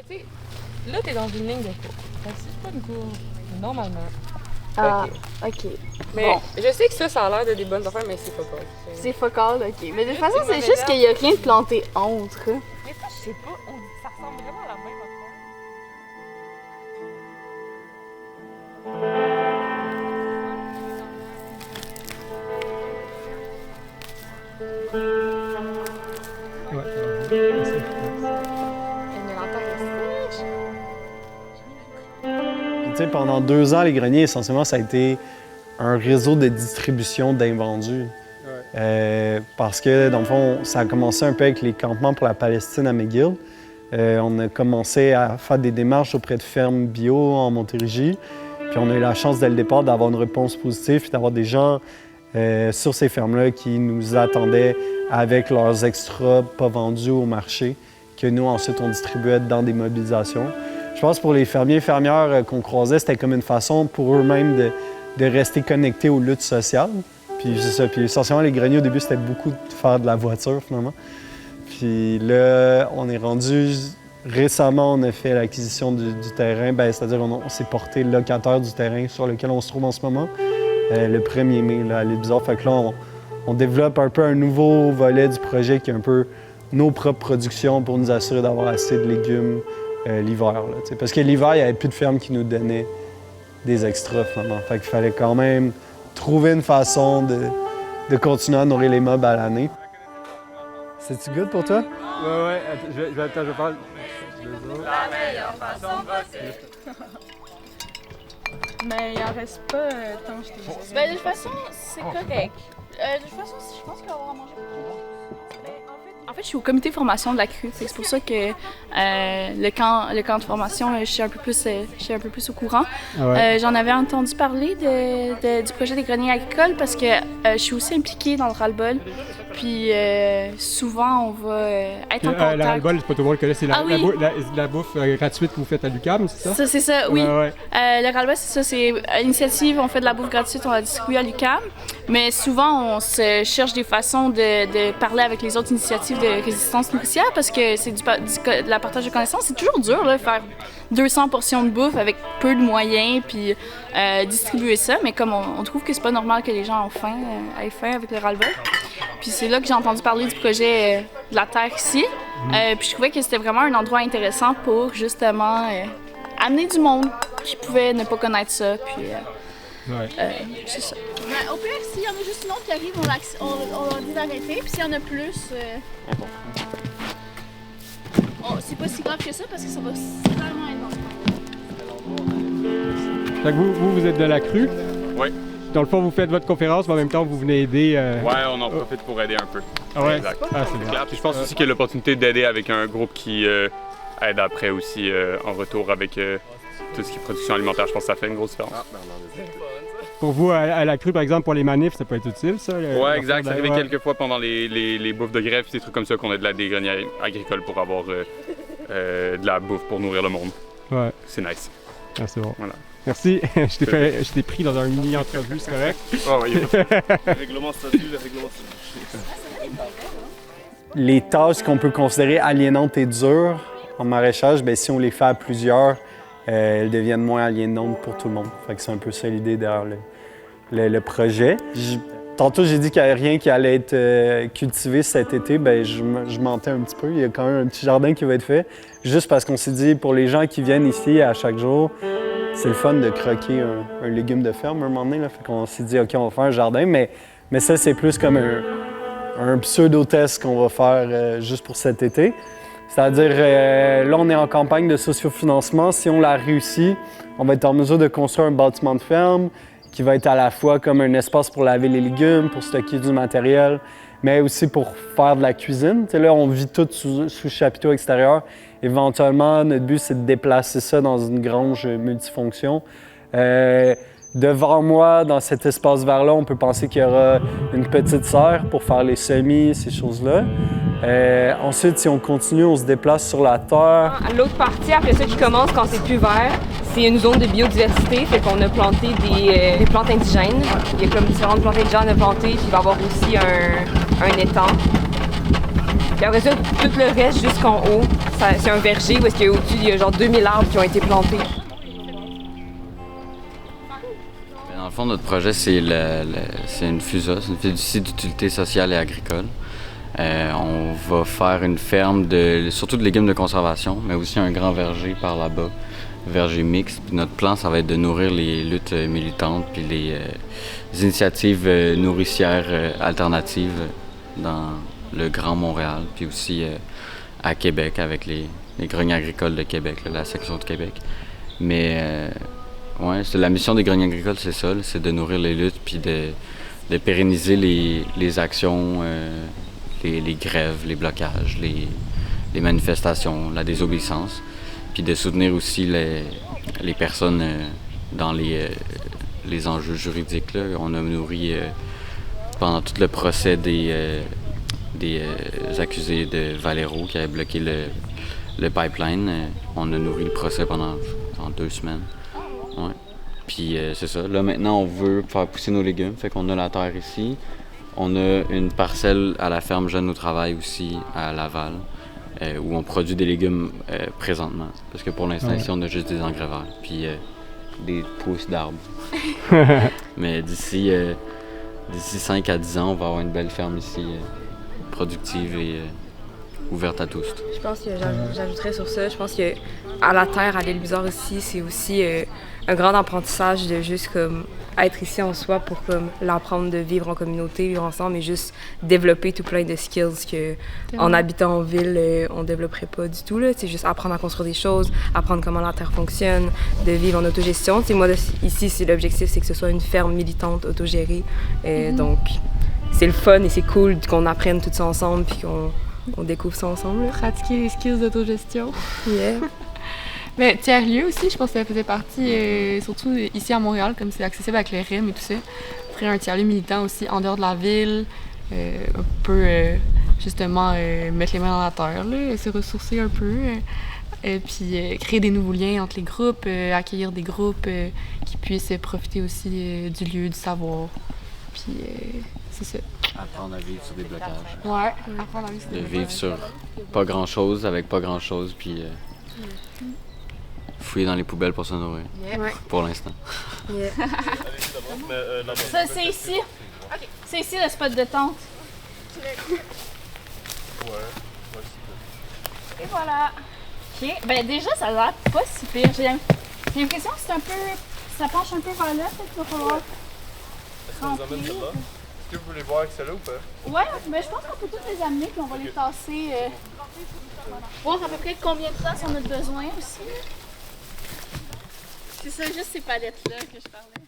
tu sais, là, t'es dans une ligne de courbe. C'est pas une courbe, normalement. Ah, OK. Mais bon. Je sais que ça a l'air de des bonnes affaires, mais c'est focal. C'est focal, OK. Mais de toute façon, c'est juste qu'il y a rien de planté entre. Mais ça, je sais pas, ça ressemble vraiment à la même affaire. Tu sais, pendant 2 ans, les greniers, essentiellement, ça a été un réseau de distribution d'invendus. Parce que, dans le fond, ça a commencé un peu avec les campements pour la Palestine à McGill. On a commencé à faire des démarches auprès de fermes bio en Montérégie. Puis on a eu la chance, dès le départ, d'avoir une réponse positive et d'avoir des gens sur ces fermes-là qui nous attendaient avec leurs extras pas vendus au marché, que nous, ensuite, on distribuait dans des mobilisations. Je pense pour les fermiers et fermières qu'on croisait, c'était comme une façon pour eux-mêmes de rester connectés aux luttes sociales. Puis c'est ça. Puis essentiellement, les greniers, au début, c'était beaucoup de faire de la voiture, finalement. Puis là, on est rendu... Récemment, on a fait l'acquisition du terrain, c'est-à-dire on s'est porté locataire du terrain sur lequel on se trouve en ce moment, le 1er mai, là, à l'île Bizarre. Fait que là, on développe un peu un nouveau volet du projet qui est un peu nos propres productions pour nous assurer d'avoir assez de légumes l'hiver. Là, parce que l'hiver, il n'y avait plus de fermes qui nous donnaient des extras, finalement. Fait qu'il fallait quand même trouver une façon de continuer à nourrir les meubles à l'année. C'est-tu good pour toi? Ouais, je vais parler. La meilleure façon possible. Mais il en reste pas tant que je t'ai dit. Ben, de toute façon, c'est correct. De toute façon, je pense qu'on va en manger beaucoup. En fait, je suis au comité de formation de la crue. C'est pour ça que le camp de formation, je suis un peu plus au courant. Ah ouais. J'en avais entendu parler du projet des greniers agricoles parce que je suis aussi impliquée dans le ras-le-bol. Puis souvent, on va être en contact. Le ras-le-bol, c'est pas tout le monde qui connaît, c'est la bouffe gratuite que vous faites à l'UQAM, c'est ça? Ça, c'est ça, oui. Ouais. Le ras-le-bol, c'est ça, c'est une initiative, on fait de la bouffe gratuite, on la distribue à l'UQAM. Mais souvent, on se cherche des façons de parler avec les autres initiatives de résistance nourricière parce que c'est de la partage de connaissances. C'est toujours dur, là, faire 200 portions de bouffe avec peu de moyens, puis distribuer ça. Mais comme on trouve que c'est pas normal que les gens aient faim avec le ras-le-bol. Puis c'est là que j'ai entendu parler du projet de la Terre ici. Puis je trouvais que c'était vraiment un endroit intéressant pour justement amener du monde qui pouvait ne pas connaître ça. Puis c'est ça. Ben, au pire, s'il y en a juste une autre qui arrive, on dit d'arrêter. Puis s'il y en a plus, c'est pas si grave que ça parce que ça va clairement être bon. Fait que vous êtes de la crue? Oui. Dans le fond, vous faites votre conférence, mais en même temps, vous venez aider. Ouais, on en profite pour aider un peu. Ah ouais? Exact. C'est bien. Puis je pense aussi qu'il y a l'opportunité d'aider avec un groupe qui aide après aussi en retour avec tout ce qui est production alimentaire. Je pense que ça fait une grosse différence. Pour vous, à la crue, par exemple, pour les manifs, ça peut être utile, ça? Ouais, exact. C'est arrivé quelques fois pendant les bouffes de grève, des trucs comme ça, qu'on a des greniers agricoles pour avoir de la bouffe pour nourrir le monde. Ouais. C'est nice. Ah, c'est bon. Voilà. Merci. Je t'ai pris dans un mini-entrevue, c'est correct? Oh, oui. Le règlement statut. Les tâches qu'on peut considérer aliénantes et dures en maraîchage, si on les fait à plusieurs, elles deviennent moins aliénantes pour tout le monde. Fait que c'est un peu ça l'idée derrière le projet. Tantôt, j'ai dit qu'il n'y avait rien qui allait être cultivé cet été. Je mentais un petit peu. Il y a quand même un petit jardin qui va être fait. Juste parce qu'on s'est dit, pour les gens qui viennent ici à chaque jour, c'est le fun de croquer un légume de ferme à un moment donné. Là. Fait qu'on s'est dit, OK, on va faire un jardin. Mais ça, c'est plus comme un pseudo-test qu'on va faire juste pour cet été. C'est-à-dire, là, on est en campagne de sociofinancement. Si on la réussit, on va être en mesure de construire un bâtiment de ferme qui va être à la fois comme un espace pour laver les légumes, pour stocker du matériel, mais aussi pour faire de la cuisine. T'sais, là, on vit tout sous chapiteau extérieur. Éventuellement, notre but, c'est de déplacer ça dans une grange multifonction. Devant moi, dans cet espace vert-là, on peut penser qu'il y aura une petite serre pour faire les semis, ces choses-là. Ensuite, si on continue, on se déplace sur la terre. L'autre partie, après ça, qui commence quand c'est plus vert, c'est une zone de biodiversité. Fait qu'on a planté des plantes indigènes. Il y a comme différentes plantes indigènes à planter, puis il va y avoir aussi un étang. Puis après ça, tout le reste jusqu'en haut, c'est un verger où est-ce qu'au-dessus, il y a genre 2000 arbres qui ont été plantés. Dans le fond, notre projet, c'est une FUSA, c'est une fiducie d'utilité sociale et agricole. On va faire une ferme surtout de légumes de conservation, mais aussi un grand verger par là-bas, verger mixte. Puis notre plan, ça va être de nourrir les luttes militantes puis les initiatives nourricières alternatives dans le Grand Montréal, puis aussi à Québec avec les greniers agricoles de Québec, là, la section de Québec. Mais ouais, la mission des greniers agricoles, c'est ça, c'est de nourrir les luttes puis de pérenniser les actions, les grèves, les blocages, les manifestations, la désobéissance, puis de soutenir aussi les personnes dans les enjeux juridiques, là. On a nourri pendant tout le procès des accusés de Valero qui avaient bloqué le pipeline. On a nourri le procès pendant 2 semaines. Ouais. Puis c'est ça. Là maintenant on veut faire pousser nos légumes, fait qu'on a la terre ici. On a une parcelle à la ferme Jeunes au travail aussi à Laval, où on produit des légumes présentement. Parce que pour l'instant ici on a juste des engrais verts, puis des pousses d'arbres. Mais d'ici 5 à 10 ans, on va avoir une belle ferme ici, productive et ouverte à tous. Je pense que j'ajouterais sur ça, je pense que à la terre, à l'île Bizarre aussi, c'est aussi un grand apprentissage de juste comme être ici en soi pour comme l'apprendre de vivre en communauté, vivre ensemble et juste développer tout plein de skills que en habitant en ville, on développerait pas du tout là. C'est juste apprendre à construire des choses, apprendre comment la terre fonctionne, de vivre en autogestion. T'sais, moi ici, c'est l'objectif, c'est que ce soit une ferme militante, autogérée. Donc c'est le fun et c'est cool qu'on apprenne tout ça ensemble puis qu'on découvre ça ensemble. Là. Pratiquer les skills d'autogestion. Yeah. Mais tiers-lieu aussi, je pense que ça faisait partie, surtout ici à Montréal, comme c'est accessible avec le REM et tout ça. Faire un tiers-lieu militant aussi en dehors de la ville, un peu justement mettre les mains dans la terre, là, se ressourcer un peu. Et puis créer des nouveaux liens entre les groupes, accueillir des groupes qui puissent profiter aussi du lieu, du savoir. Puis c'est ça. Apprendre à vivre sur des blocages. Ouais, apprendre à vivre sur des De blocages. vivre sur pas grand-chose avec pas grand-chose, puis fouiller dans les poubelles pour se nourrir. Ouais. Pour l'instant. Yeah. Ça, c'est ici. C'est ici le spot de tente. Et voilà. OK. Ben déjà, ça a l'air pas si pire. J'ai l'impression que c'est un peu... Ça penche un peu vers là, peut-être qu'il va falloir... Est-ce qu'on les emmène celle-là? Est-ce que vous voulez voir avec celle-là ou pas? Ouais, mais je pense qu'on peut toutes les amener puis on va les tasser. Voir à peu près combien de place on a besoin aussi. C'est ça, juste ces palettes-là que je parlais.